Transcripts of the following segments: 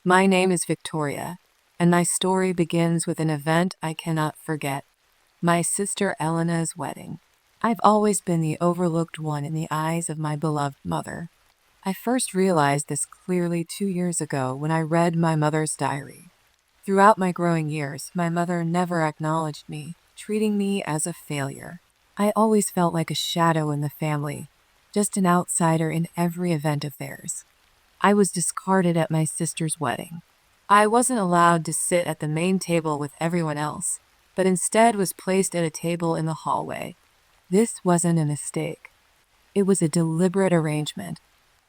My name is Victoria, and my story begins with an event I cannot forget: my sister Elena's wedding. I've always been the overlooked one in the eyes of my beloved mother. I first realized this clearly 2 years ago when I read my mother's diary. Throughout my growing years, my mother never acknowledged me, treating me as a failure. I always felt like a shadow in the family, just an outsider in every event of theirs. I was discarded at my sister's wedding. I wasn't allowed to sit at the main table with everyone else, but instead was placed at a table in the hallway. This wasn't a mistake. It was a deliberate arrangement,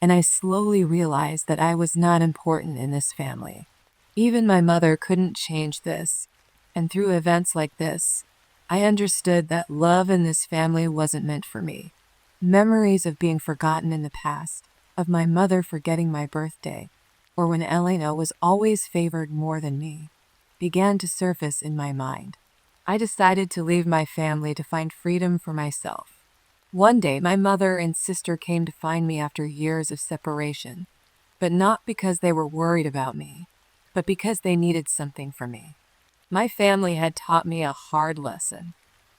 and I slowly realized that I was not important in this family. Even my mother couldn't change this, and through events like this, I understood that love in this family wasn't meant for me. Memories of being forgotten in the past, of my mother forgetting my birthday, or when Elena was always favored more than me, began to surface in my mind. I decided to leave my family to find freedom for myself. One day, my mother and sister came to find me after years of separation, but not because they were worried about me, but because they needed something from me. My family had taught me a hard lesson.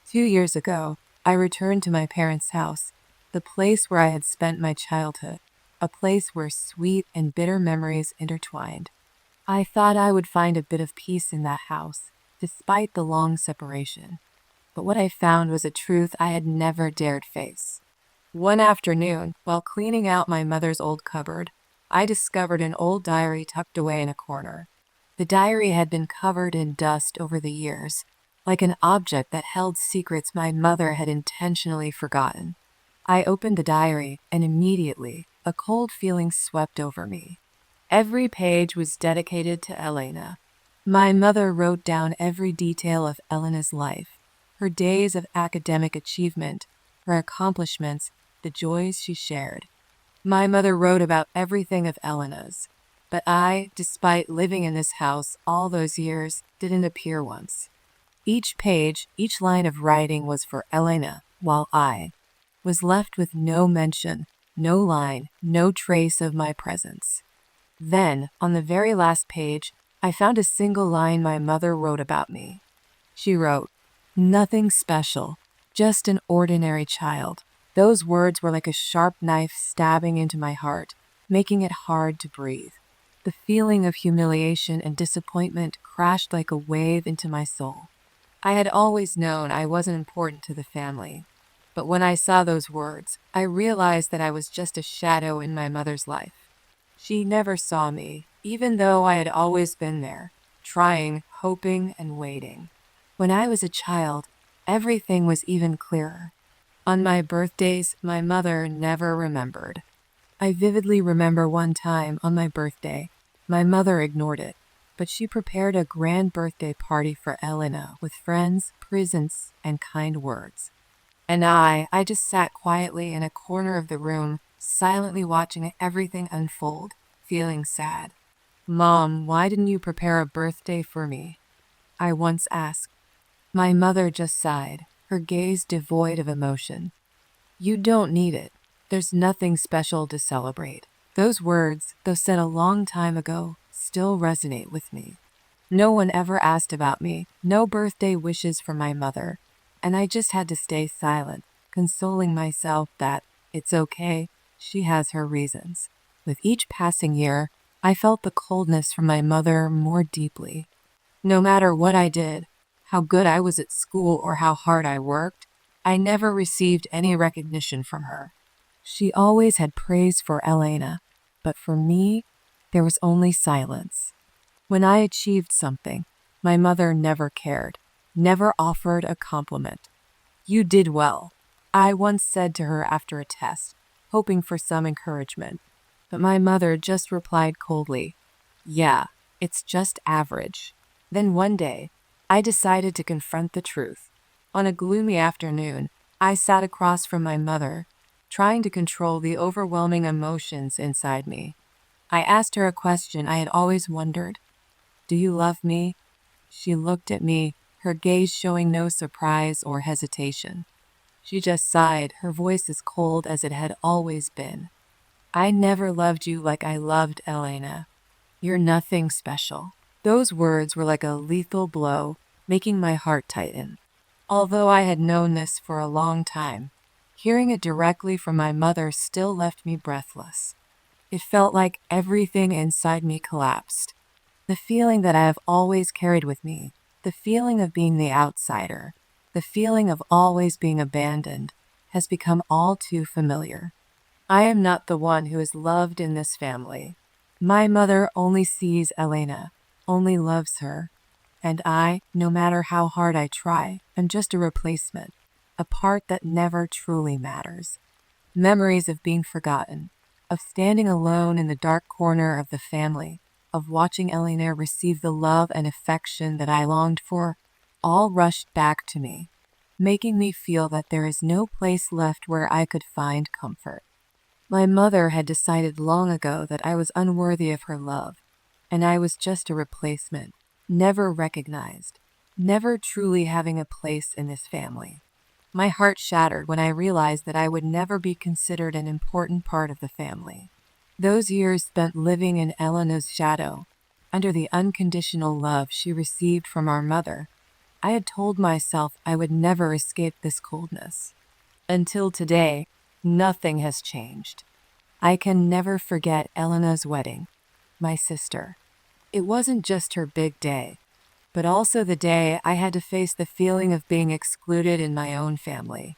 2 years ago, I returned to my parents' house, the place where I had spent my childhood, a place where sweet and bitter memories intertwined. I thought I would find a bit of peace in that house, despite the long separation. But what I found was a truth I had never dared face. One afternoon, while cleaning out my mother's old cupboard, I discovered an old diary tucked away in a corner. The diary had been covered in dust over the years, like an object that held secrets my mother had intentionally forgotten. I opened the diary, and immediately, a cold feeling swept over me. Every page was dedicated to Elena. My mother wrote down every detail of Elena's life, her days of academic achievement, her accomplishments, the joys she shared. My mother wrote about everything of Elena's, but I, despite living in this house all those years, didn't appear once. Each page, each line of writing was for Elena, while I was left with no mention, no line, no trace of my presence. Then, on the very last page, I found a single line my mother wrote about me. She wrote, "Nothing special, just an ordinary child." Those words were like a sharp knife stabbing into my heart, making it hard to breathe. The feeling of humiliation and disappointment crashed like a wave into my soul. I had always known I wasn't important to the family, but when I saw those words, I realized that I was just a shadow in my mother's life. She never saw me, even though I had always been there, trying, hoping, and waiting. When I was a child, everything was even clearer. On my birthdays, my mother never remembered. I vividly remember one time on my birthday, my mother ignored it, but she prepared a grand birthday party for Elena with friends, presents, and kind words. And I just sat quietly in a corner of the room, silently watching everything unfold, feeling sad. "Mom, why didn't you prepare a birthday for me?" I once asked. My mother just sighed, her gaze devoid of emotion. "You don't need it. There's nothing special to celebrate." Those words, though said a long time ago, still resonate with me. No one ever asked about me, no birthday wishes from my mother, and I just had to stay silent, consoling myself that it's okay, she has her reasons. With each passing year, I felt the coldness from my mother more deeply. No matter what I did, how good I was at school or how hard I worked, I never received any recognition from her. She always had praise for Elena, but for me, there was only silence. When I achieved something, my mother never cared, never offered a compliment. "You did well," I once said to her after a test, hoping for some encouragement. But my mother just replied coldly, "Yeah, it's just average." Then one day, I decided to confront the truth. On a gloomy afternoon, I sat across from my mother, trying to control the overwhelming emotions inside me. I asked her a question I had always wondered. "Do you love me?" She looked at me, her gaze showing no surprise or hesitation. She just sighed, her voice as cold as it had always been. "I never loved you like I loved Elena." You're nothing special." Those words were like a lethal blow, making my heart tighten. Although I had known this for a long time, hearing it directly from my mother still left me breathless. It felt like everything inside me collapsed. The feeling that I have always carried with me, the feeling of being the outsider, the feeling of always being abandoned, has become all too familiar. I am not the one who is loved in this family. My mother only sees Elena, only loves her. And I, no matter how hard I try, am just a replacement, a part that never truly matters. Memories of being forgotten, of standing alone in the dark corner of the family, of watching Elena receive the love and affection that I longed for, all rushed back to me, making me feel that there is no place left where I could find comfort. My mother had decided long ago that I was unworthy of her love, and I was just a replacement, never recognized, never truly having a place in this family. My heart shattered when I realized that I would never be considered an important part of the family. Those years spent living in Elena's shadow, under the unconditional love she received from our mother, I had told myself I would never escape this coldness. Until today, nothing has changed. I can never forget Elena's wedding, my sister. It wasn't just her big day, but also the day I had to face the feeling of being excluded in my own family.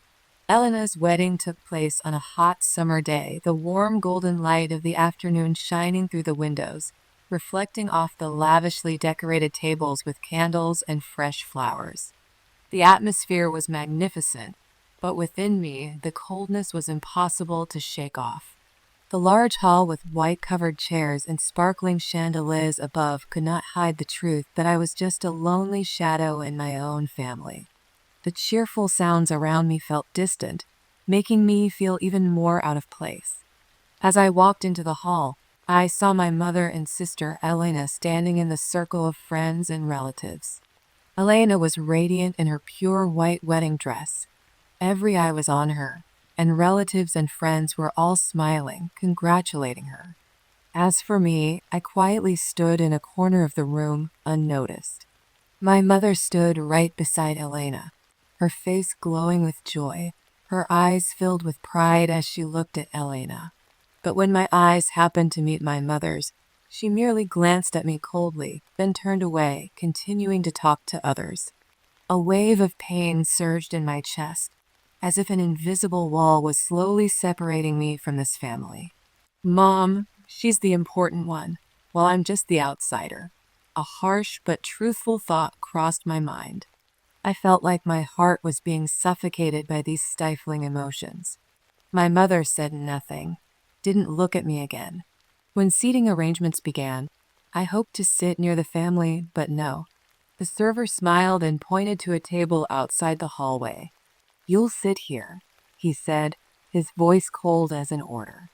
Elena's wedding took place on a hot summer day, the warm golden light of the afternoon shining through the windows, reflecting off the lavishly decorated tables with candles and fresh flowers. The atmosphere was magnificent, but within me, the coldness was impossible to shake off. The large hall with white-covered chairs and sparkling chandeliers above could not hide the truth that I was just a lonely shadow in my own family. The cheerful sounds around me felt distant, making me feel even more out of place. As I walked into the hall, I saw my mother and sister Elena standing in the circle of friends and relatives. Elena was radiant in her pure white wedding dress. Every eye was on her, and relatives and friends were all smiling, congratulating her. As for me, I quietly stood in a corner of the room, unnoticed. My mother stood right beside Elena, her face glowing with joy, her eyes filled with pride as she looked at Elena. But when my eyes happened to meet my mother's, she merely glanced at me coldly, then turned away, continuing to talk to others. A wave of pain surged in my chest, as if an invisible wall was slowly separating me from this family. Mom, she's the important one, while I'm just the outsider. A harsh but truthful thought crossed my mind. I felt like my heart was being suffocated by these stifling emotions. My mother said nothing, didn't look at me again. When seating arrangements began, I hoped to sit near the family, but no. The server smiled and pointed to a table outside the hallway. "You'll sit here," he said, his voice cold as an order.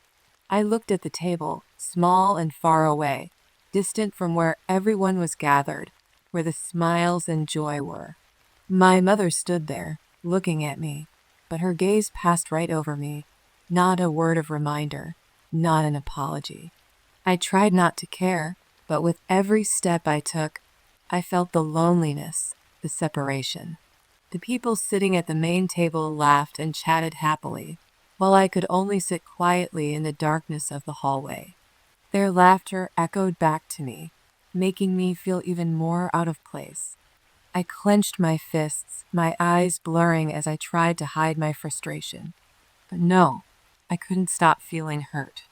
I looked at the table, small and far away, distant from where everyone was gathered, where the smiles and joy were. My mother stood there, looking at me, but her gaze passed right over me. Not a word of reminder, not an apology. I tried not to care, but with every step I took, I felt the loneliness, the separation. The people sitting at the main table laughed and chatted happily, while I could only sit quietly in the darkness of the hallway. Their laughter echoed back to me, making me feel even more out of place. I clenched my fists, my eyes blurring as I tried to hide my frustration. But no, I couldn't stop feeling hurt.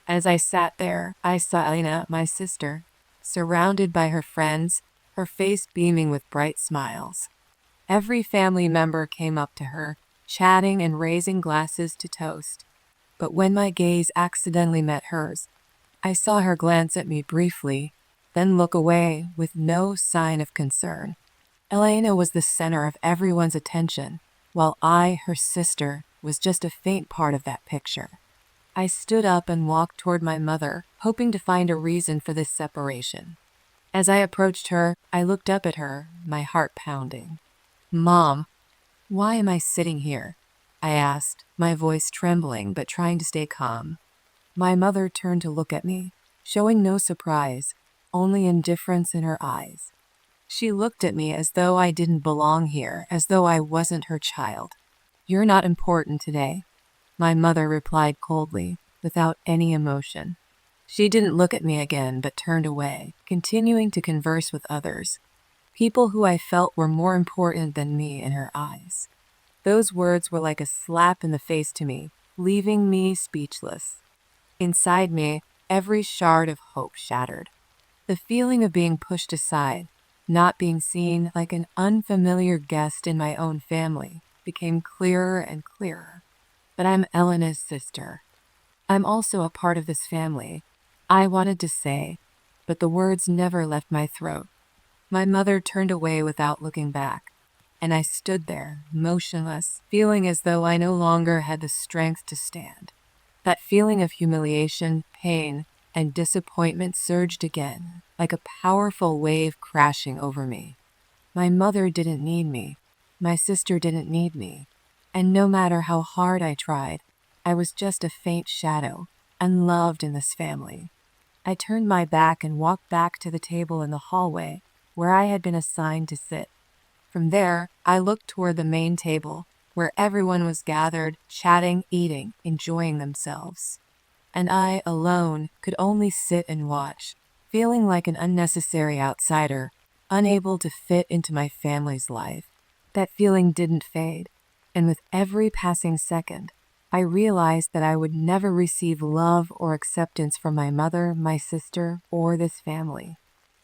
As I sat there, I saw Elena, my sister, surrounded by her friends, her face beaming with bright smiles. Every family member came up to her, chatting and raising glasses to toast. But when my gaze accidentally met hers, I saw her glance at me briefly, then look away with no sign of concern. Elena was the center of everyone's attention, while I, her sister, was just a faint part of that picture. I stood up and walked toward my mother, hoping to find a reason for this separation. As I approached her, I looked up at her, my heart pounding. "Mom, why am I sitting here?" I asked, my voice trembling but trying to stay calm. My mother turned to look at me, showing no surprise, only indifference in her eyes. She looked at me as though I didn't belong here, as though I wasn't her child. "You're not important today," my mother replied coldly, without any emotion. She didn't look at me again, but turned away, continuing to converse with others, people who I felt were more important than me in her eyes. Those words were like a slap in the face to me, leaving me speechless. Inside me, every shard of hope shattered. The feeling of being pushed aside, not being seen like an unfamiliar guest in my own family, became clearer and clearer. But I'm Elena's sister. I'm also a part of this family. I wanted to say, but the words never left my throat. My mother turned away without looking back, and I stood there, motionless, feeling as though I no longer had the strength to stand. That feeling of humiliation, pain, and disappointment surged again, like a powerful wave crashing over me. My mother didn't need me. My sister didn't need me. And no matter how hard I tried, I was just a faint shadow, unloved in this family. I turned my back and walked back to the table in the hallway where I had been assigned to sit. From there, I looked toward the main table, where everyone was gathered, chatting, eating, enjoying themselves. And I, alone, could only sit and watch, feeling like an unnecessary outsider, unable to fit into my family's life. That feeling didn't fade, and with every passing second, I realized that I would never receive love or acceptance from my mother, my sister, or this family.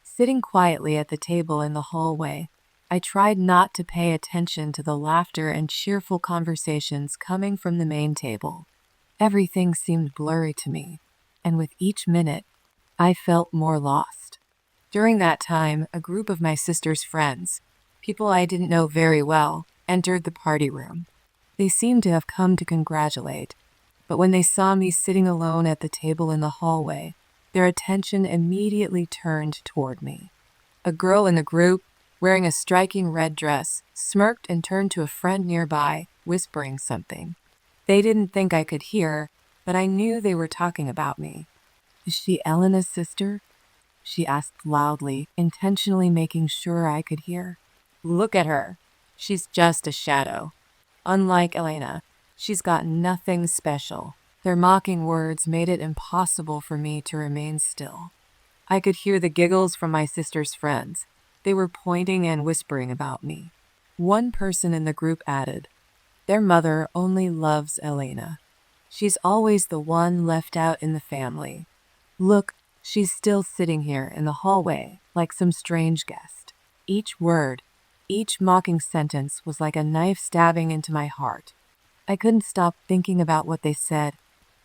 Sitting quietly at the table in the hallway, I tried not to pay attention to the laughter and cheerful conversations coming from the main table. Everything seemed blurry to me, and with each minute, I felt more lost. During that time, a group of my sister's friends, people I didn't know very well, entered the party room. They seemed to have come to congratulate, but when they saw me sitting alone at the table in the hallway, their attention immediately turned toward me. A girl in the group, wearing a striking red dress, smirked and turned to a friend nearby, whispering something. They didn't think I could hear, but I knew they were talking about me. "Is she Elena's sister?" she asked loudly, intentionally making sure I could hear. "Look at her. She's just a shadow. Unlike Elena, she's got nothing special." Their mocking words made it impossible for me to remain still. I could hear the giggles from my sister's friends. They were pointing and whispering about me. One person in the group added, "Their mother only loves Elena. She's always the one left out in the family. Look, she's still sitting here in the hallway like some strange guest." Each word, each mocking sentence was like a knife stabbing into my heart. I couldn't stop thinking about what they said.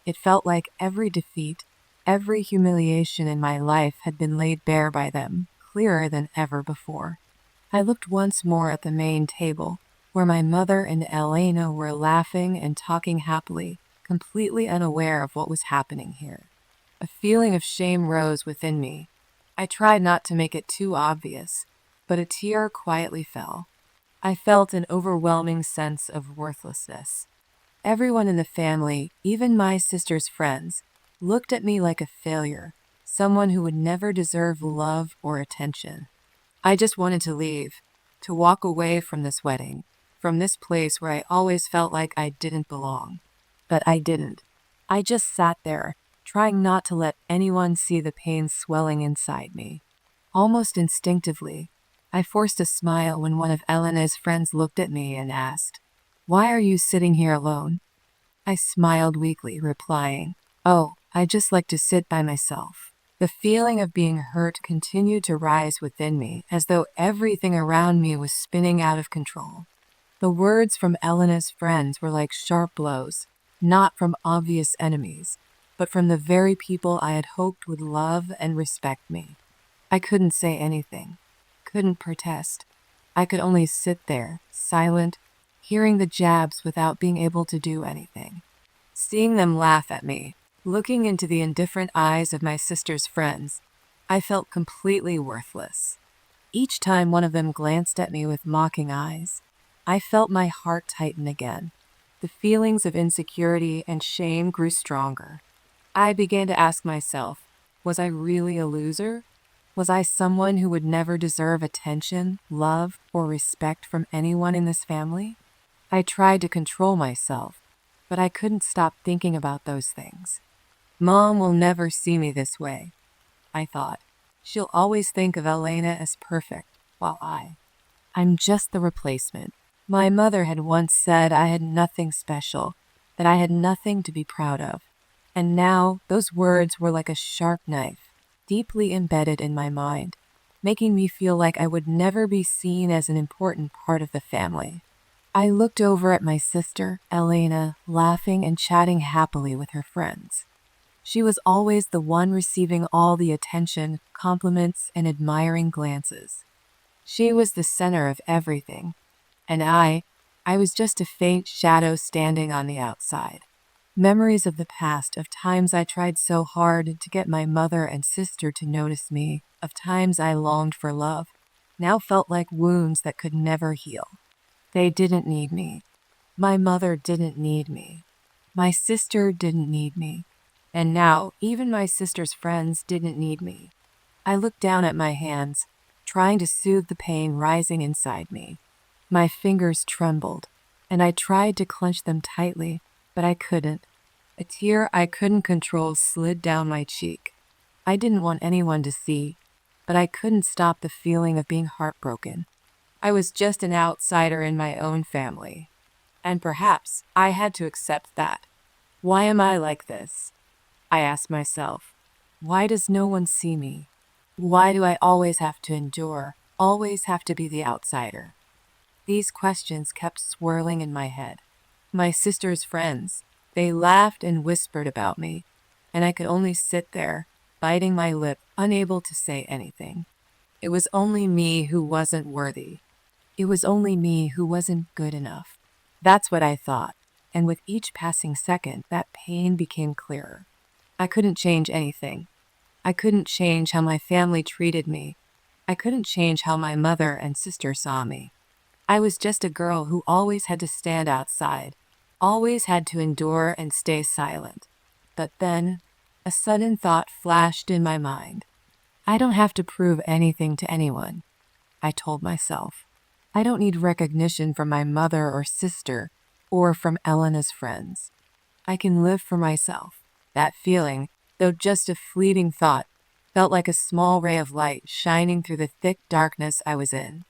It felt like every defeat, every humiliation in my life had been laid bare by them, clearer than ever before. I looked once more at the main table, where my mother and Elena were laughing and talking happily, completely unaware of what was happening here. A feeling of shame rose within me. I tried not to make it too obvious, but a tear quietly fell. I felt an overwhelming sense of worthlessness. Everyone in the family, even my sister's friends, looked at me like a failure, someone who would never deserve love or attention. I just wanted to leave, to walk away from this wedding, from this place where I always felt like I didn't belong. But I didn't. I just sat there, trying not to let anyone see the pain swelling inside me. Almost instinctively, I forced a smile when one of Elena's friends looked at me and asked, "Why are you sitting here alone?" I smiled weakly, replying, "Oh, I just like to sit by myself." The feeling of being hurt continued to rise within me, as though everything around me was spinning out of control. The words from Elena's friends were like sharp blows, not from obvious enemies, but from the very people I had hoped would love and respect me. I couldn't say anything, couldn't protest. I could only sit there, silent, hearing the jabs without being able to do anything. Seeing them laugh at me, looking into the indifferent eyes of my sister's friends, I felt completely worthless. Each time one of them glanced at me with mocking eyes, I felt my heart tighten again. The feelings of insecurity and shame grew stronger. I began to ask myself, was I really a loser? Was I someone who would never deserve attention, love, or respect from anyone in this family? I tried to control myself, but I couldn't stop thinking about those things. Mom will never see me this way, I thought. She'll always think of Elena as perfect, while I'm just the replacement. My mother had once said I had nothing special, that I had nothing to be proud of. And now those words were like a sharp knife, deeply embedded in my mind, making me feel like I would never be seen as an important part of the family. I looked over at my sister, Elena, laughing and chatting happily with her friends. She was always the one receiving all the attention, compliments, and admiring glances. She was the center of everything, and I was just a faint shadow standing on the outside. Memories of the past, of times I tried so hard to get my mother and sister to notice me, of times I longed for love, now felt like wounds that could never heal. They didn't need me. My mother didn't need me. My sister didn't need me. And now, even my sister's friends didn't need me. I looked down at my hands, trying to soothe the pain rising inside me. My fingers trembled, and I tried to clench them tightly, but I couldn't. A tear I couldn't control slid down my cheek. I didn't want anyone to see, but I couldn't stop the feeling of being heartbroken. I was just an outsider in my own family, and perhaps I had to accept that. Why am I like this? I asked myself. Why does no one see me? Why do I always have to endure, always have to be the outsider? These questions kept swirling in my head. My sister's friends, they laughed and whispered about me, and I could only sit there, biting my lip, unable to say anything. It was only me who wasn't worthy. It was only me who wasn't good enough. That's what I thought, and with each passing second, that pain became clearer. I couldn't change anything. I couldn't change how my family treated me. I couldn't change how my mother and sister saw me. I was just a girl who always had to stand outside, always had to endure and stay silent. But then, a sudden thought flashed in my mind. I don't have to prove anything to anyone, I told myself. I don't need recognition from my mother or sister, or from Elena's friends. I can live for myself. That feeling, though just a fleeting thought, felt like a small ray of light shining through the thick darkness I was in.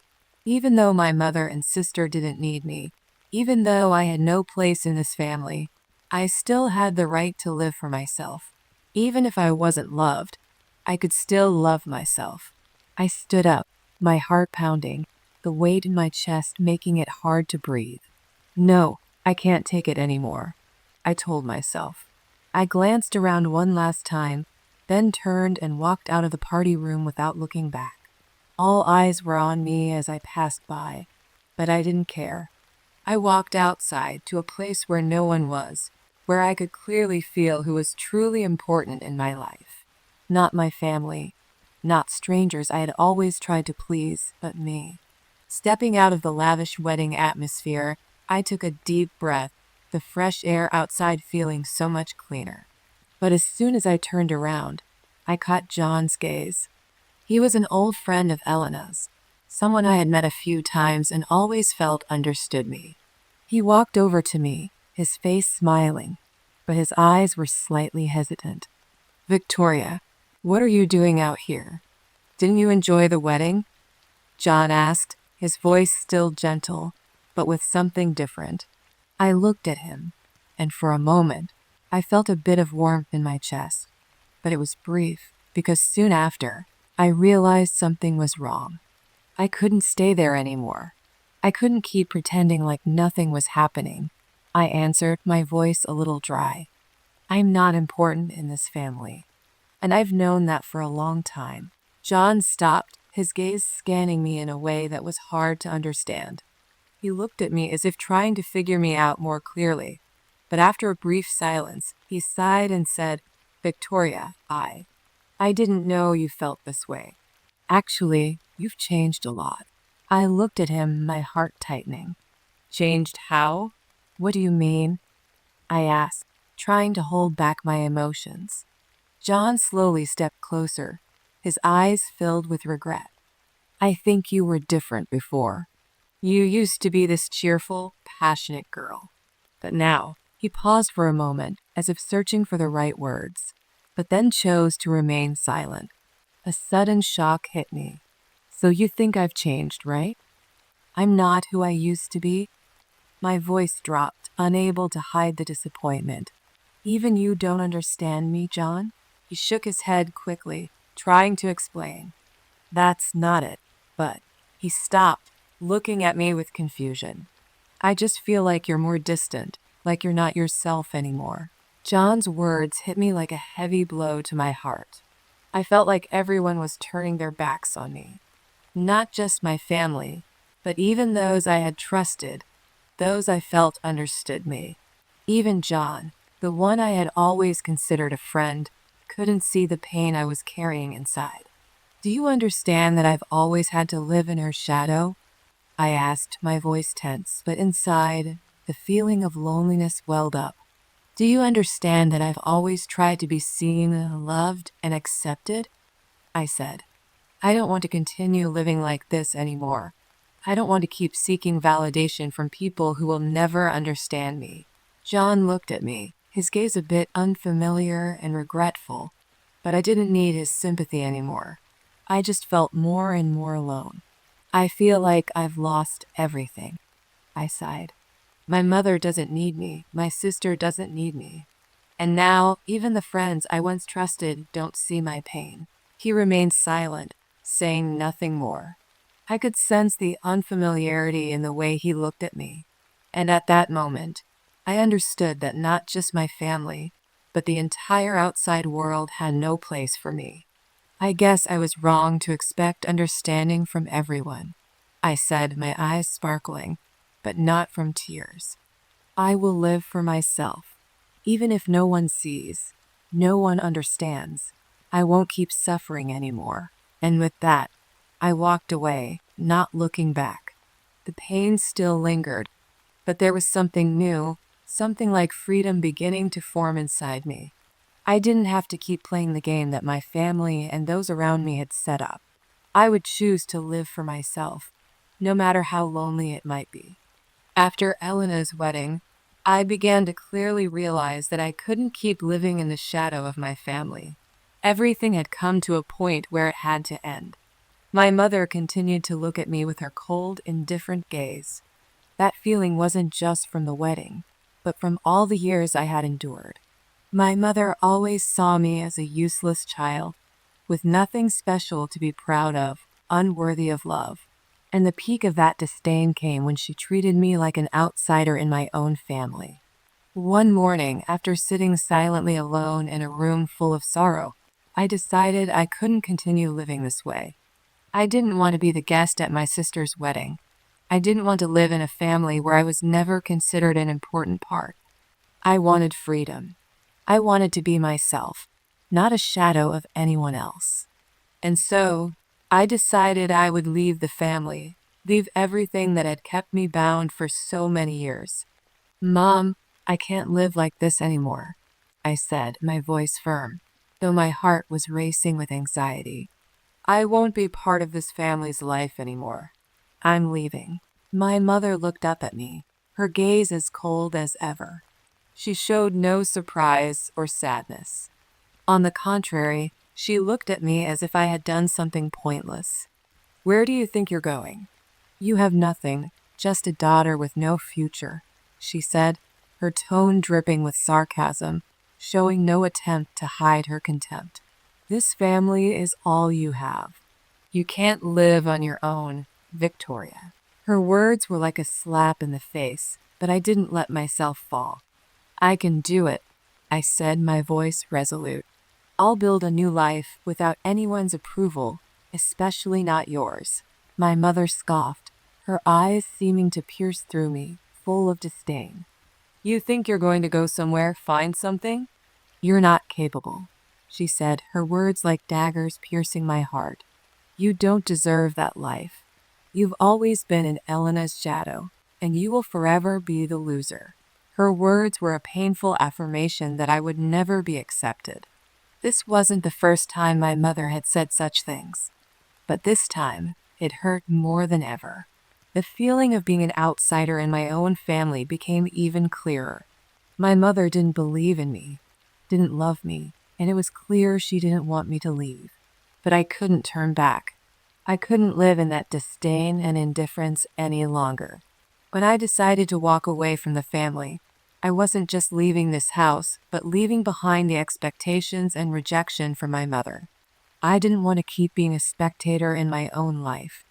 Even though my mother and sister didn't need me, even though I had no place in this family, I still had the right to live for myself. Even if I wasn't loved, I could still love myself. I stood up, my heart pounding, the weight in my chest making it hard to breathe. No, I can't take it anymore, I told myself. I glanced around one last time, then turned and walked out of the party room without looking back. All eyes were on me as I passed by, but I didn't care. I walked outside to a place where no one was, where I could clearly feel who was truly important in my life. Not my family, not strangers I had always tried to please, but me. Stepping out of the lavish wedding atmosphere, I took a deep breath, the fresh air outside feeling so much cleaner. But as soon as I turned around, I caught John's gaze. He was an old friend of Elena's, someone I had met a few times and always felt understood me. He walked over to me, his face smiling, but his eyes were slightly hesitant. "Victoria, what are you doing out here? Didn't you enjoy the wedding?" John asked, his voice still gentle, but with something different. I looked at him, and for a moment, I felt a bit of warmth in my chest. But it was brief, because soon after, I realized something was wrong. I couldn't stay there anymore. I couldn't keep pretending like nothing was happening. I answered, my voice a little dry. I'm not important in this family, and I've known that for a long time. John stopped, his gaze scanning me in a way that was hard to understand. He looked at me as if trying to figure me out more clearly, but after a brief silence, he sighed and said, "Victoria, I didn't know you felt this way. Actually, you've changed a lot." I looked at him, my heart tightening. "Changed how? What do you mean?" I asked, trying to hold back my emotions. John slowly stepped closer, his eyes filled with regret. I think you were different before. You used to be this cheerful, passionate girl. But now, he paused for a moment, as if searching for the right words, but then chose to remain silent. A sudden shock hit me. So you think I've changed, right? I'm not who I used to be. My voice dropped, unable to hide the disappointment. Even you don't understand me, John? He shook his head quickly, trying to explain. That's not it. But he stopped, looking at me with confusion. I just feel like you're more distant, like you're not yourself anymore. John's words hit me like a heavy blow to my heart. I felt like everyone was turning their backs on me. Not just my family, but even those I had trusted, those I felt understood me. Even John, the one I had always considered a friend, couldn't see the pain I was carrying inside. Do you understand that I've always had to live in her shadow? I asked, my voice tense, but inside, the feeling of loneliness welled up. Do you understand that I've always tried to be seen, loved, and accepted? I said. I don't want to continue living like this anymore. I don't want to keep seeking validation from people who will never understand me. John looked at me, his gaze a bit unfamiliar and regretful, but I didn't need his sympathy anymore. I just felt more and more alone. I feel like I've lost everything, I sighed. My mother doesn't need me. My sister doesn't need me. And now, even the friends I once trusted don't see my pain. He remained silent, saying nothing more. I could sense the unfamiliarity in the way he looked at me. And at that moment, I understood that not just my family, but the entire outside world had no place for me. I guess I was wrong to expect understanding from everyone, I said, my eyes sparkling, but not from tears. I will live for myself. Even if no one sees, no one understands, I won't keep suffering anymore. And with that, I walked away, not looking back. The pain still lingered, but there was something new, something like freedom beginning to form inside me. I didn't have to keep playing the game that my family and those around me had set up. I would choose to live for myself, no matter how lonely it might be. After Elena's wedding, I began to clearly realize that I couldn't keep living in the shadow of my family. Everything had come to a point where it had to end. My mother continued to look at me with her cold, indifferent gaze. That feeling wasn't just from the wedding, but from all the years I had endured. My mother always saw me as a useless child, with nothing special to be proud of, unworthy of love. And the peak of that disdain came when she treated me like an outsider in my own family. One morning, after sitting silently alone in a room full of sorrow, I decided I couldn't continue living this way. I didn't want to be the guest at my sister's wedding. I didn't want to live in a family where I was never considered an important part. I wanted freedom. I wanted to be myself, not a shadow of anyone else. And so, I decided I would leave the family, leave everything that had kept me bound for so many years. Mom, I can't live like this anymore, I said, my voice firm, though my heart was racing with anxiety. I won't be part of this family's life anymore. I'm leaving. My mother looked up at me, her gaze as cold as ever. She showed no surprise or sadness. On the contrary, she looked at me as if I had done something pointless. Where do you think you're going? You have nothing, just a daughter with no future, she said, her tone dripping with sarcasm, showing no attempt to hide her contempt. This family is all you have. You can't live on your own, Victoria. Her words were like a slap in the face, but I didn't let myself fall. I can do it, I said, my voice resolute. I'll build a new life without anyone's approval, especially not yours. My mother scoffed, her eyes seeming to pierce through me, full of disdain. You think you're going to go somewhere, find something? You're not capable, she said, her words like daggers piercing my heart. You don't deserve that life. You've always been in Elena's shadow, and you will forever be the loser. Her words were a painful affirmation that I would never be accepted. This wasn't the first time my mother had said such things, but this time it hurt more than ever. The feeling of being an outsider in my own family became even clearer. My mother didn't believe in me, didn't love me, and it was clear she didn't want me to leave. But I couldn't turn back. I couldn't live in that disdain and indifference any longer. When I decided to walk away from the family, I wasn't just leaving this house, but leaving behind the expectations and rejection from my mother. I didn't want to keep being a spectator in my own life.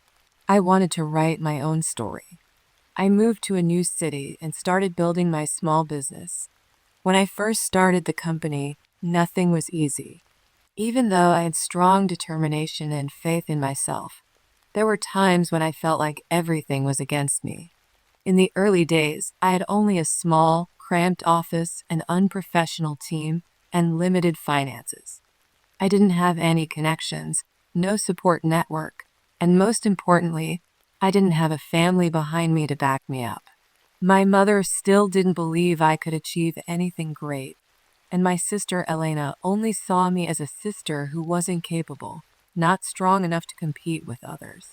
I wanted to write my own story. I moved to a new city and started building my small business. When I first started the company, nothing was easy. Even though I had strong determination and faith in myself, there were times when I felt like everything was against me. In the early days, I had only a small, cramped office, an unprofessional team, and limited finances. I didn't have any connections, no support network, and most importantly, I didn't have a family behind me to back me up. My mother still didn't believe I could achieve anything great, and my sister Elena only saw me as a sister who wasn't capable, not strong enough to compete with others.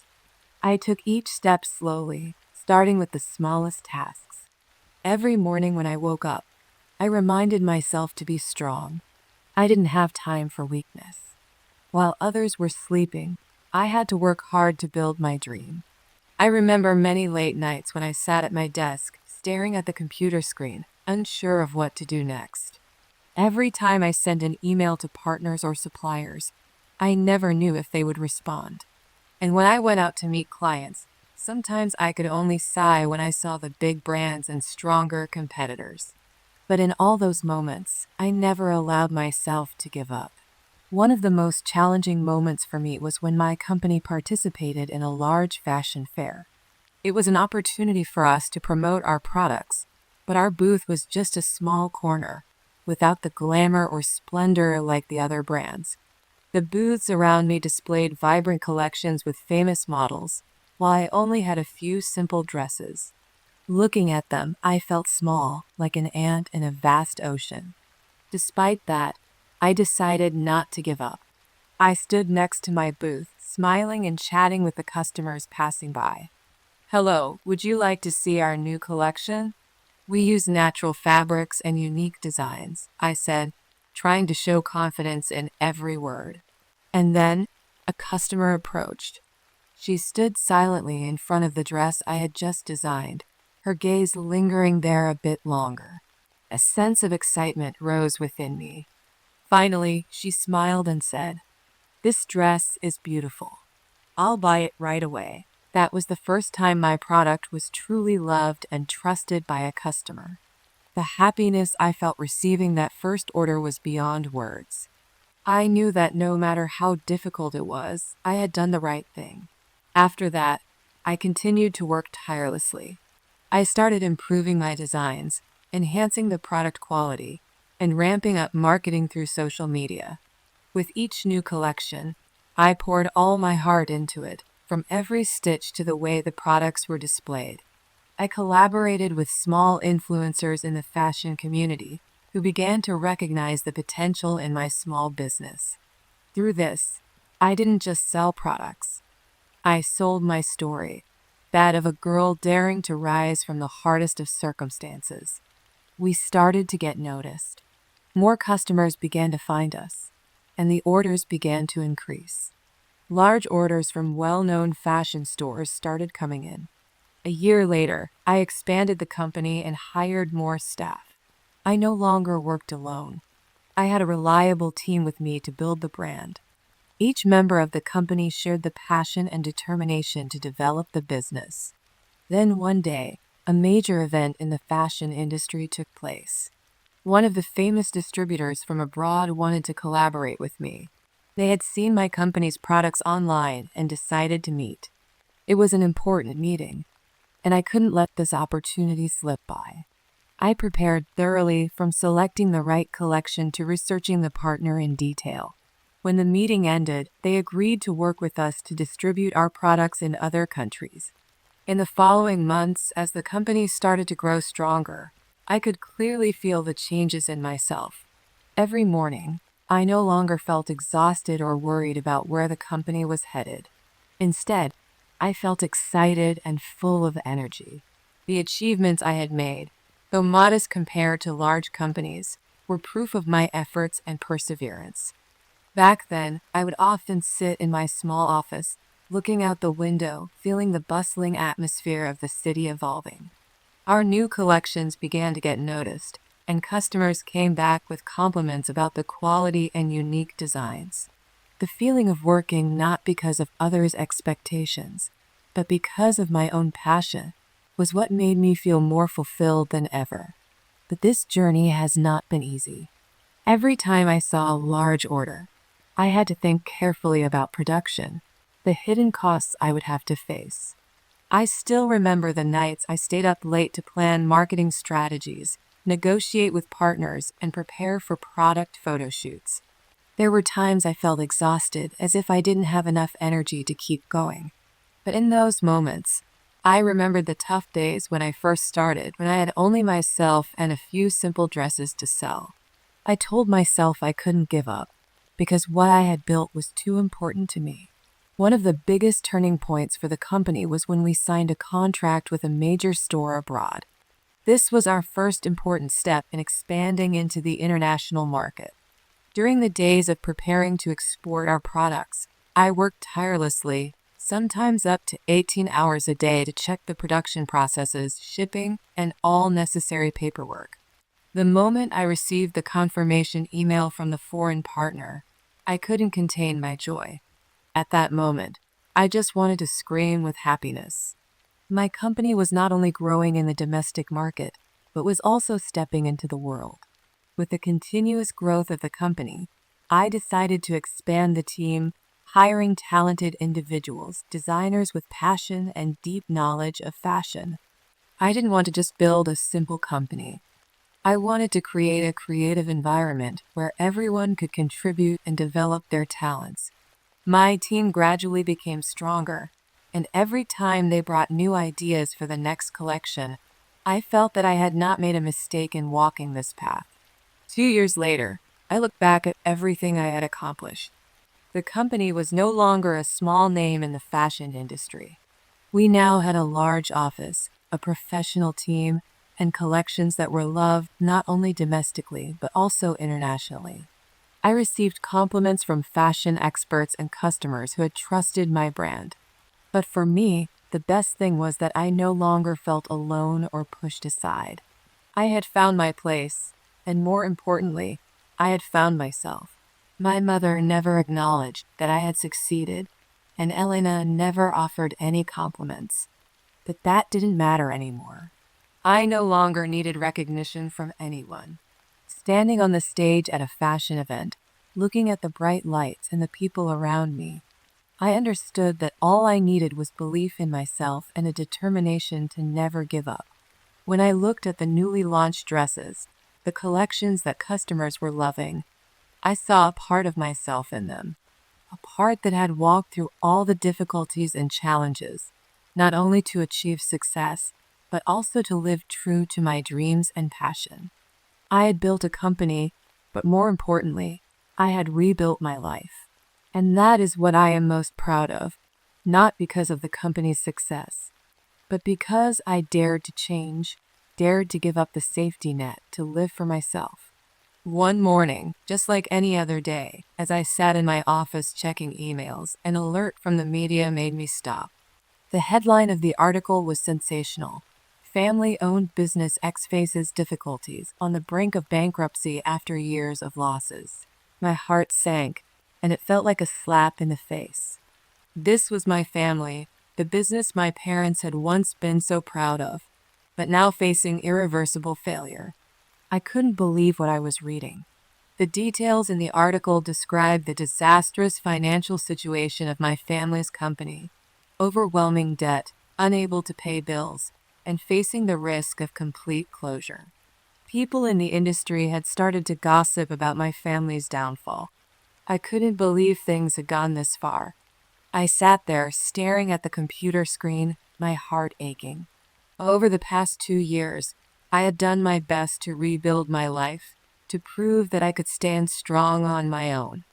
I took each step slowly, starting with the smallest tasks. Every morning when I woke up, I reminded myself to be strong. I didn't have time for weakness. While others were sleeping, I had to work hard to build my dream. I remember many late nights when I sat at my desk, staring at the computer screen, unsure of what to do next. Every time I sent an email to partners or suppliers, I never knew if they would respond. And when I went out to meet clients, sometimes I could only sigh when I saw the big brands and stronger competitors. But in all those moments, I never allowed myself to give up. One of the most challenging moments for me was when my company participated in a large fashion fair. It was an opportunity for us to promote our products, but our booth was just a small corner, without the glamour or splendor like the other brands. The booths around me displayed vibrant collections with famous models, while I only had a few simple dresses. Looking at them, I felt small, like an ant in a vast ocean. Despite that, I decided not to give up. I stood next to my booth, smiling and chatting with the customers passing by. "Hello, would you like to see our new collection? We use natural fabrics and unique designs," I said, trying to show confidence in every word. And then a customer approached. She stood silently in front of the dress I had just designed, her gaze lingering there a bit longer. A sense of excitement rose within me. Finally, she smiled and said, "This dress is beautiful. I'll buy it right away." That was the first time my product was truly loved and trusted by a customer. The happiness I felt receiving that first order was beyond words. I knew that no matter how difficult it was, I had done the right thing. After that, I continued to work tirelessly. I started improving my designs, enhancing the product quality, and ramping up marketing through social media. With each new collection, I poured all my heart into it, from every stitch to the way the products were displayed. I collaborated with small influencers in the fashion community who began to recognize the potential in my small business. Through this, I didn't just sell products. I sold my story, that of a girl daring to rise from the hardest of circumstances. We started to get noticed. More customers began to find us, and the orders began to increase. Large orders from well-known fashion stores started coming in. A year later, I expanded the company and hired more staff. I no longer worked alone. I had a reliable team with me to build the brand. Each member of the company shared the passion and determination to develop the business. Then one day, a major event in the fashion industry took place. One of the famous distributors from abroad wanted to collaborate with me. They had seen my company's products online and decided to meet. It was an important meeting, and I couldn't let this opportunity slip by. I prepared thoroughly, from selecting the right collection to researching the partner in detail. When the meeting ended, they agreed to work with us to distribute our products in other countries. In the following months, as the company started to grow stronger, I could clearly feel the changes in myself. Every morning, I no longer felt exhausted or worried about where the company was headed. Instead, I felt excited and full of energy. The achievements I had made, though modest compared to large companies, were proof of my efforts and perseverance. Back then, I would often sit in my small office, looking out the window, feeling the bustling atmosphere of the city evolving. Our new collections began to get noticed, and customers came back with compliments about the quality and unique designs. The feeling of working not because of others' expectations, but because of my own passion, was what made me feel more fulfilled than ever. But this journey has not been easy. Every time I saw a large order, I had to think carefully about production, the hidden costs I would have to face. I still remember the nights I stayed up late to plan marketing strategies, negotiate with partners, and prepare for product photo shoots. There were times I felt exhausted, as if I didn't have enough energy to keep going. But in those moments, I remembered the tough days when I first started, when I had only myself and a few simple dresses to sell. I told myself I couldn't give up, because what I had built was too important to me. One of the biggest turning points for the company was when we signed a contract with a major store abroad. This was our first important step in expanding into the international market. During the days of preparing to export our products, I worked tirelessly, sometimes up to 18 hours a day, to check the production processes, shipping, and all necessary paperwork. The moment I received the confirmation email from the foreign partner, I couldn't contain my joy. At that moment, I just wanted to scream with happiness. My company was not only growing in the domestic market, but was also stepping into the world. With the continuous growth of the company, I decided to expand the team, hiring talented individuals, designers with passion and deep knowledge of fashion. I didn't want to just build a simple company. I wanted to create a creative environment where everyone could contribute and develop their talents. My team gradually became stronger, and every time they brought new ideas for the next collection, I felt that I had not made a mistake in walking this path. 2 years later, I look back at everything I had accomplished. The company was no longer a small name in the fashion industry. We now had a large office, a professional team, and collections that were loved not only domestically, but also internationally. I received compliments from fashion experts and customers who had trusted my brand. But for me, the best thing was that I no longer felt alone or pushed aside. I had found my place, and more importantly, I had found myself. My mother never acknowledged that I had succeeded, and Elena never offered any compliments. But that didn't matter anymore. I no longer needed recognition from anyone. Standing on the stage at a fashion event, looking at the bright lights and the people around me, I understood that all I needed was belief in myself and a determination to never give up. When I looked at the newly launched dresses, the collections that customers were loving, I saw a part of myself in them, a part that had walked through all the difficulties and challenges, not only to achieve success, but also to live true to my dreams and passion. I had built a company, but more importantly, I had rebuilt my life. And that is what I am most proud of, not because of the company's success, but because I dared to change, dared to give up the safety net to live for myself. One morning, just like any other day, as I sat in my office checking emails, an alert from the media made me stop. The headline of the article was sensational. Family-owned business X faces difficulties, on the brink of bankruptcy after years of losses. My heart sank, and it felt like a slap in the face. This was my family, the business my parents had once been so proud of, but now facing irreversible failure. I couldn't believe what I was reading. The details in the article described the disastrous financial situation of my family's company: overwhelming debt, unable to pay bills, and facing the risk of complete closure. People in the industry had started to gossip about my family's downfall. I couldn't believe things had gone this far. I sat there, staring at the computer screen, my heart aching. Over the past 2 years, I had done my best to rebuild my life, to prove that I could stand strong on my own.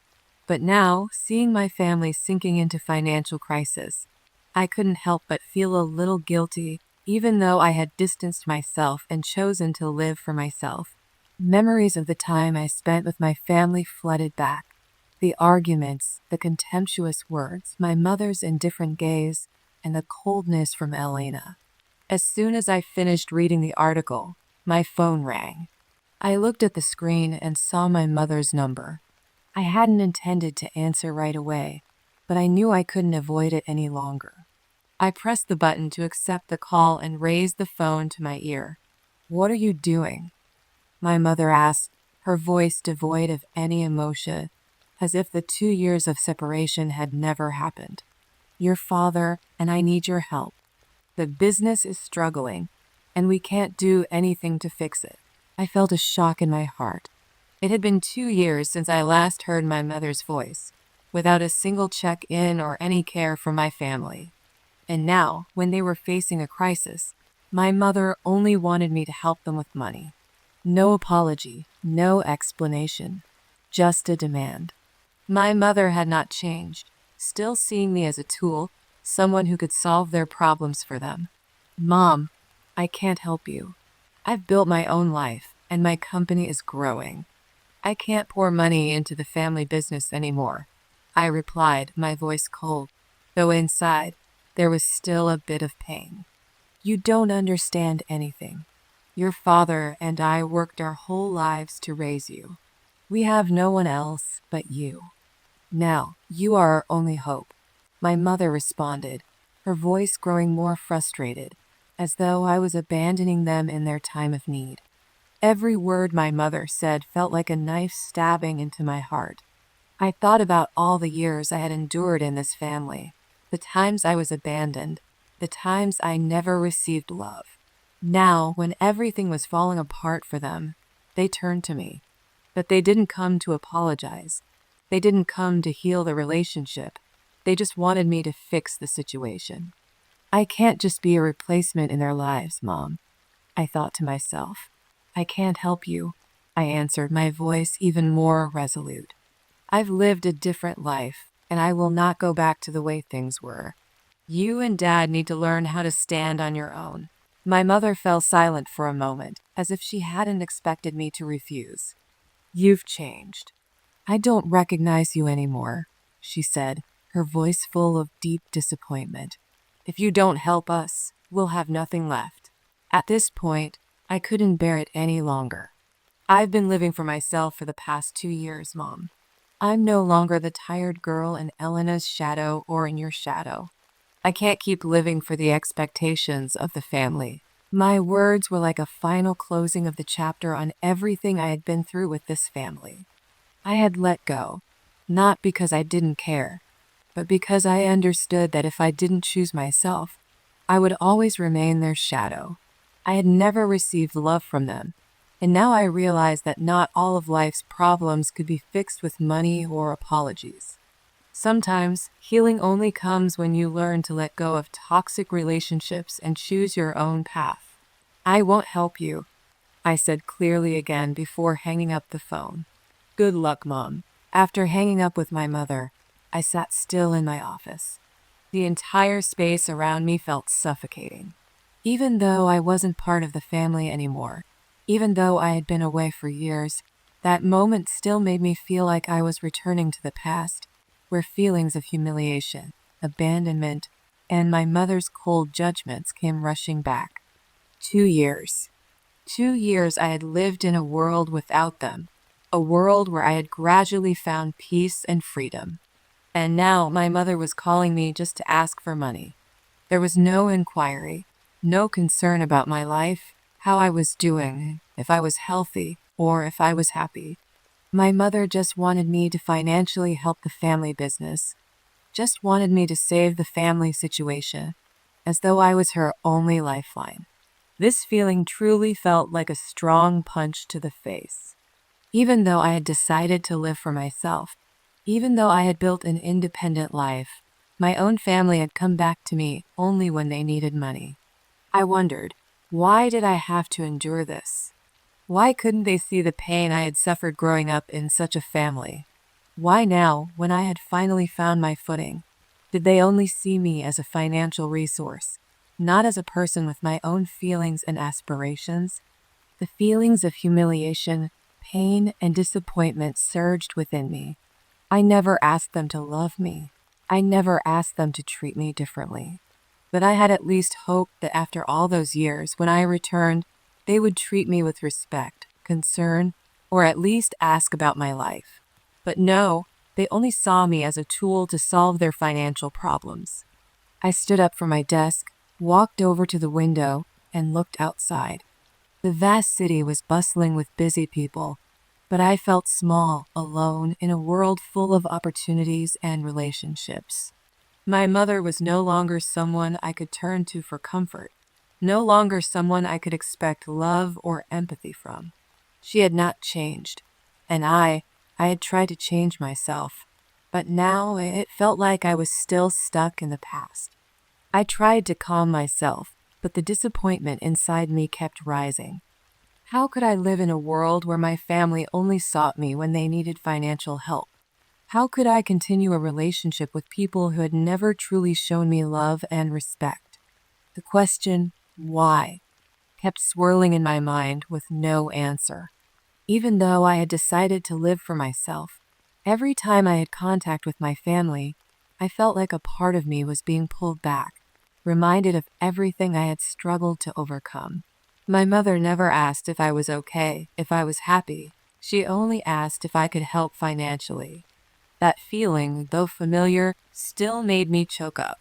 But now, seeing my family sinking into financial crisis, I couldn't help but feel a little guilty, even though I had distanced myself and chosen to live for myself. Memories of the time I spent with my family flooded back. The arguments, the contemptuous words, my mother's indifferent gaze, and the coldness from Elena. As soon as I finished reading the article, my phone rang. I looked at the screen and saw my mother's number. I hadn't intended to answer right away, but I knew I couldn't avoid it any longer. I pressed the button to accept the call and raised the phone to my ear. "What are you doing?" my mother asked, her voice devoid of any emotion, as if the 2 years of separation had never happened. "Your father and I need your help. The business is struggling, and we can't do anything to fix it." I felt a shock in my heart. It had been 2 years since I last heard my mother's voice, without a single check-in or any care for my family. And now, when they were facing a crisis, my mother only wanted me to help them with money. No apology, no explanation, just a demand. My mother had not changed, still seeing me as a tool, someone who could solve their problems for them. "Mom, I can't help you. I've built my own life, and my company is growing. I can't pour money into the family business anymore," I replied, my voice cold, though inside there was still a bit of pain. "You don't understand anything. Your father and I worked our whole lives to raise you. We have no one else but you. Now, you are our only hope," my mother responded, her voice growing more frustrated, as though I was abandoning them in their time of need. Every word my mother said felt like a knife stabbing into my heart. I thought about all the years I had endured in this family, the times I was abandoned, the times I never received love. Now, when everything was falling apart for them, they turned to me. But they didn't come to apologize. They didn't come to heal the relationship. They just wanted me to fix the situation. "I can't just be a replacement in their lives, Mom," I thought to myself. "I can't help you," I answered, my voice even more resolute. "I've lived a different life, and I will not go back to the way things were. You and Dad need to learn how to stand on your own." My mother fell silent for a moment, as if she hadn't expected me to refuse. "You've changed. I don't recognize you anymore," she said, her voice full of deep disappointment. "If you don't help us, we'll have nothing left." At this point, I couldn't bear it any longer. "I've been living for myself for the past 2 years, Mom. I'm no longer the tired girl in Elena's shadow or in your shadow. I can't keep living for the expectations of the family." My words were like a final closing of the chapter on everything I had been through with this family. I had let go, not because I didn't care, but because I understood that if I didn't choose myself, I would always remain their shadow. I had never received love from them, and now I realized that not all of life's problems could be fixed with money or apologies. Sometimes, healing only comes when you learn to let go of toxic relationships and choose your own path. "I won't help you," I said clearly again before hanging up the phone. "Good luck, Mom." After hanging up with my mother, I sat still in my office. The entire space around me felt suffocating. Even though I wasn't part of the family anymore, even though I had been away for years, that moment still made me feel like I was returning to the past, where feelings of humiliation, abandonment, and my mother's cold judgments came rushing back. 2 years. 2 years I had lived in a world without them, a world where I had gradually found peace and freedom. And now my mother was calling me just to ask for money. There was no inquiry, no concern about my life, how I was doing, if I was healthy, or if I was happy. My mother just wanted me to financially help the family business, just wanted me to save the family situation, as though I was her only lifeline. This feeling truly felt like a strong punch to the face. Even though I had decided to live for myself, even though I had built an independent life, my own family had come back to me only when they needed money. I wondered, why did I have to endure this? Why couldn't they see the pain I had suffered growing up in such a family? Why now, when I had finally found my footing, did they only see me as a financial resource, not as a person with my own feelings and aspirations? The feelings of humiliation, pain, and disappointment surged within me. I never asked them to love me. I never asked them to treat me differently. But I had at least hoped that after all those years, when I returned, they would treat me with respect, concern, or at least ask about my life. But no, they only saw me as a tool to solve their financial problems. I stood up from my desk, walked over to the window, and looked outside. The vast city was bustling with busy people, but I felt small, alone, in a world full of opportunities and relationships. My mother was no longer someone I could turn to for comfort, no longer someone I could expect love or empathy from. She had not changed, and I had tried to change myself, but now it felt like I was still stuck in the past. I tried to calm myself, but the disappointment inside me kept rising. How could I live in a world where my family only sought me when they needed financial help? How could I continue a relationship with people who had never truly shown me love and respect? The question, why, kept swirling in my mind with no answer. Even though I had decided to live for myself, every time I had contact with my family, I felt like a part of me was being pulled back, reminded of everything I had struggled to overcome. My mother never asked if I was okay, if I was happy. She only asked if I could help financially. That feeling, though familiar, still made me choke up.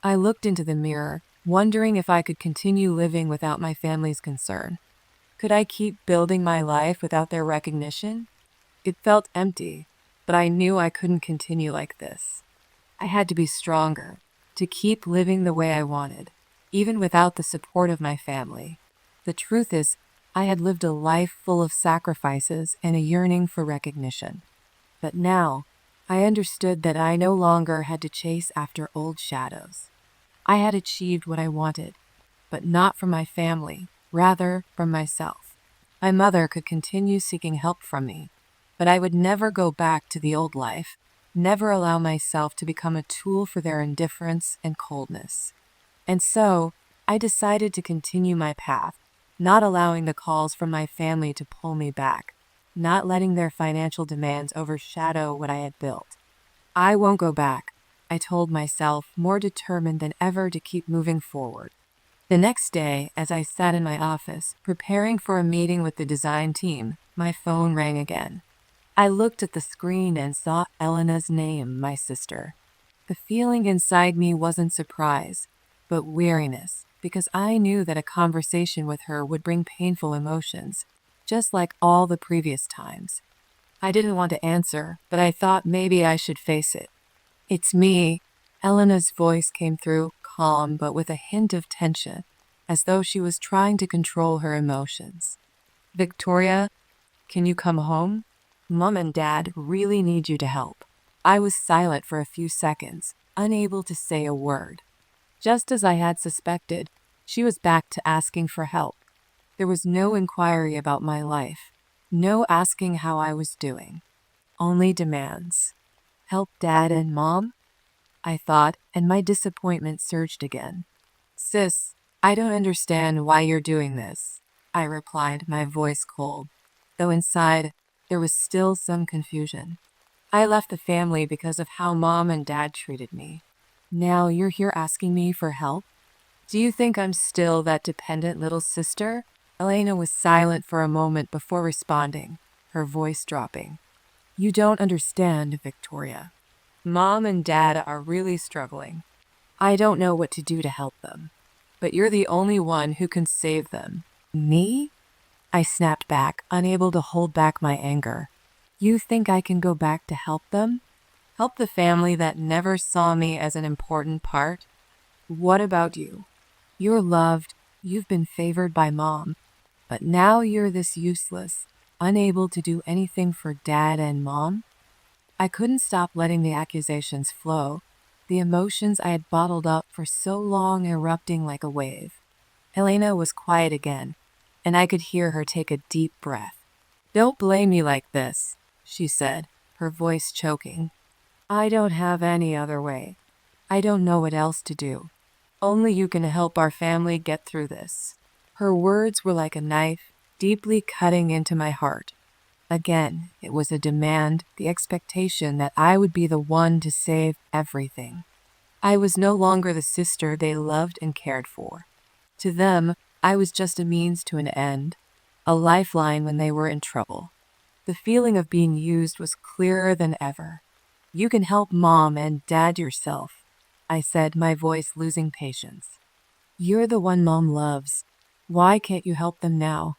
I looked into the mirror, wondering if I could continue living without my family's concern. Could I keep building my life without their recognition? It felt empty, but I knew I couldn't continue like this. I had to be stronger, to keep living the way I wanted, even without the support of my family. The truth is, I had lived a life full of sacrifices and a yearning for recognition. But now, I understood that I no longer had to chase after old shadows. I had achieved what I wanted, but not from my family, rather from myself. My mother could continue seeking help from me, but I would never go back to the old life, never allow myself to become a tool for their indifference and coldness. And so, I decided to continue my path, not allowing the calls from my family to pull me back, not letting their financial demands overshadow what I had built. I won't go back, I told myself, more determined than ever to keep moving forward. The next day, as I sat in my office, preparing for a meeting with the design team, my phone rang again. I looked at the screen and saw Elena's name, my sister. The feeling inside me wasn't surprise, but weariness, because I knew that a conversation with her would bring painful emotions, just like all the previous times. I didn't want to answer, but I thought maybe I should face it. "It's me." Elena's voice came through, calm but with a hint of tension, as though she was trying to control her emotions. "Victoria, can you come home? Mom and Dad really need you to help." I was silent for a few seconds, unable to say a word. Just as I had suspected, she was back to asking for help. There was no inquiry about my life, no asking how I was doing, only demands. Help Dad and Mom? I thought, and my disappointment surged again. "Sis, I don't understand why you're doing this," I replied, my voice cold, though inside there was still some confusion. "I left the family because of how Mom and Dad treated me. Now you're here asking me for help? Do you think I'm still that dependent little sister?" Elena was silent for a moment before responding, her voice dropping. "You don't understand, Victoria. Mom and Dad are really struggling. I don't know what to do to help them, but you're the only one who can save them." "Me?" I snapped back, unable to hold back my anger. "You think I can go back to help them? Help the family that never saw me as an important part? What about you? You're loved, you've been favored by Mom, but now you're this useless, unable to do anything for Dad and Mom?" I couldn't stop letting the accusations flow, the emotions I had bottled up for so long erupting like a wave. Elena was quiet again, and I could hear her take a deep breath. "Don't blame me like this," she said, her voice choking. "I don't have any other way. I don't know what else to do. Only you can help our family get through this." Her words were like a knife, deeply cutting into my heart. Again, it was a demand, the expectation that I would be the one to save everything. I was no longer the sister they loved and cared for. To them, I was just a means to an end, a lifeline when they were in trouble. The feeling of being used was clearer than ever. "You can help Mom and Dad yourself," I said, my voice losing patience. "You're the one Mom loves. Why can't you help them now?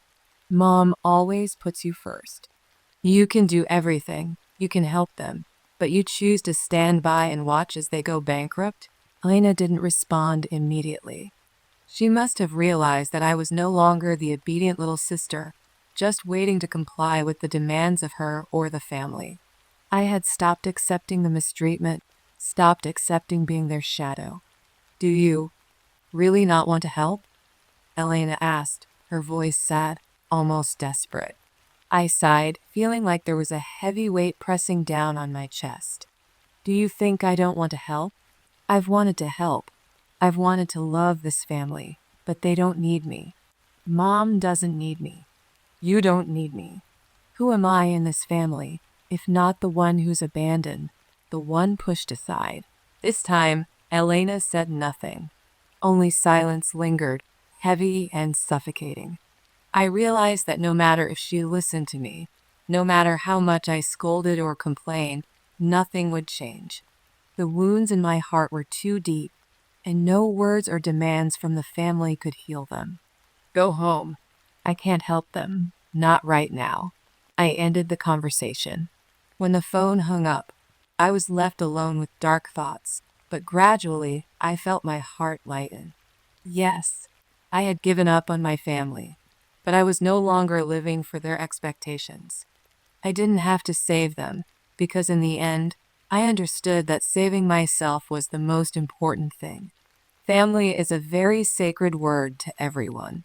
Mom always puts you first. You can do everything. You can help them. But you choose to stand by and watch as they go bankrupt?" Elena didn't respond immediately. She must have realized that I was no longer the obedient little sister, just waiting to comply with the demands of her or the family. I had stopped accepting the mistreatment, stopped accepting being their shadow. "Do you really not want to help?" Elena asked, her voice sad, almost desperate. I sighed, feeling like there was a heavy weight pressing down on my chest. "Do you think I don't want to help? I've wanted to help. I've wanted to love this family, but they don't need me. Mom doesn't need me. You don't need me. Who am I in this family, if not the one who's abandoned, the one pushed aside?" This time, Elena said nothing. Only silence lingered, heavy and suffocating. I realized that no matter if she listened to me, no matter how much I scolded or complained, nothing would change. The wounds in my heart were too deep, and no words or demands from the family could heal them. "Go home. I can't help them. Not right now." I ended the conversation. When the phone hung up, I was left alone with dark thoughts, but gradually I felt my heart lighten. Yes, I had given up on my family, but I was no longer living for their expectations. I didn't have to save them, because in the end, I understood that saving myself was the most important thing. Family is a very sacred word to everyone.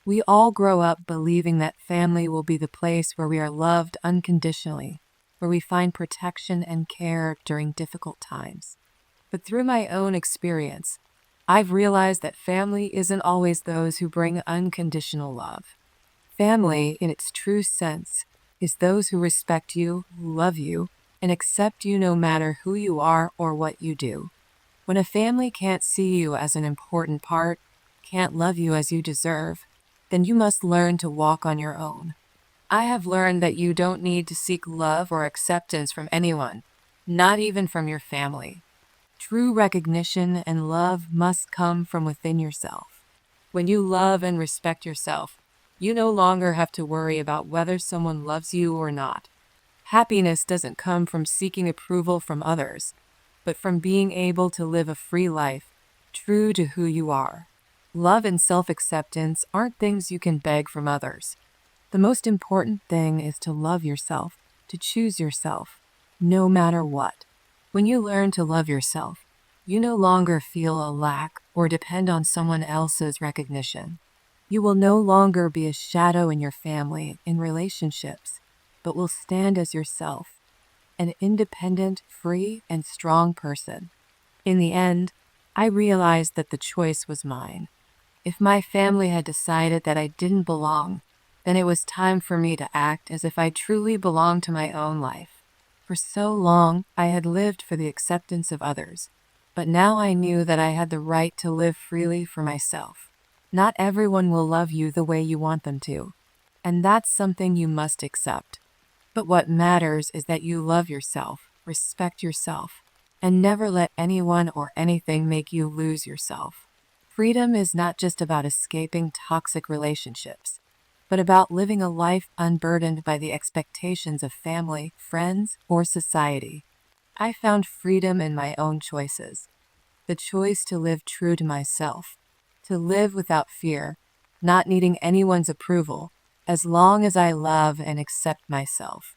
We all grow up believing that family will be the place where we are loved unconditionally, where we find protection and care during difficult times. But through my own experience, I've realized that family isn't always those who bring unconditional love. Family, in its true sense, is those who respect you, love you, and accept you no matter who you are or what you do. When a family can't see you as an important part, can't love you as you deserve, then you must learn to walk on your own. I have learned that you don't need to seek love or acceptance from anyone, not even from your family. True recognition and love must come from within yourself. When you love and respect yourself, you no longer have to worry about whether someone loves you or not. Happiness doesn't come from seeking approval from others, but from being able to live a free life, true to who you are. Love and self-acceptance aren't things you can beg from others. The most important thing is to love yourself, to choose yourself, no matter what. When you learn to love yourself, you no longer feel a lack or depend on someone else's recognition. You will no longer be a shadow in your family, in relationships, but will stand as yourself, an independent, free, and strong person. In the end, I realized that the choice was mine. If my family had decided that I didn't belong, then it was time for me to act as if I truly belonged to my own life. For so long, I had lived for the acceptance of others, but now I knew that I had the right to live freely for myself. Not everyone will love you the way you want them to, and that's something you must accept. But what matters is that you love yourself, respect yourself, and never let anyone or anything make you lose yourself. Freedom is not just about escaping toxic relationships, but about living a life unburdened by the expectations of family, friends, or society. I found freedom in my own choices. The choice to live true to myself, to live without fear, not needing anyone's approval, as long as I love and accept myself.